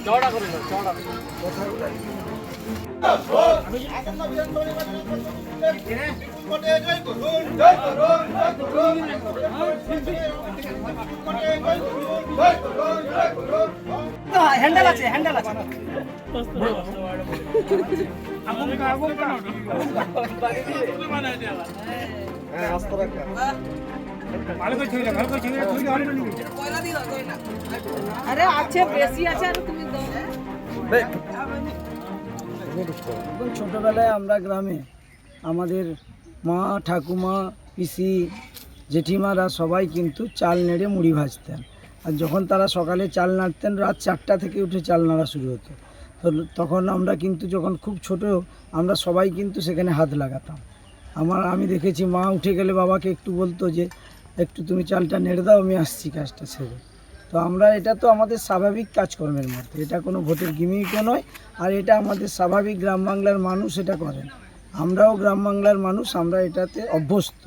চওড়া করে দাও, চওড়া হ্যান্ডেল আছে, হ্যান্ডেল আছে। আরে আছে, বেশি আছে আর তুমি দাও। ছোটোবেলায় আমরা গ্রামে আমাদের মা, ঠাকুমা, পিসি, জেঠিমারা সবাই কিন্তু চাল নেড়ে মুড়ি ভাজতেন। আর যখন তারা সকালে চাল নাড়তেন, রাত 4টা থেকে উঠে চাল নাড়া শুরু হতো। তো তখন আমরা কিন্তু যখন খুব ছোট, আমরা সবাই কিন্তু সেখানে হাত লাগাতাম। আমি দেখেছি মা উঠে গেলে বাবাকে একটু বলতো যে একটু তুমি চালটা নেড়ে দাও, আমি আসছি কাজটা ছেড়ে। তো এটা তো আমাদের স্বাভাবিক কাজকর্মের মধ্যে, এটা কোনো ভোটের গিমিকও নয়। আর এটা আমাদের স্বাভাবিক গ্রাম বাংলার মানুষ এটা করেন। আমরাও গ্রাম বাংলার মানুষ, আমরা এটাতে অভ্যস্ত।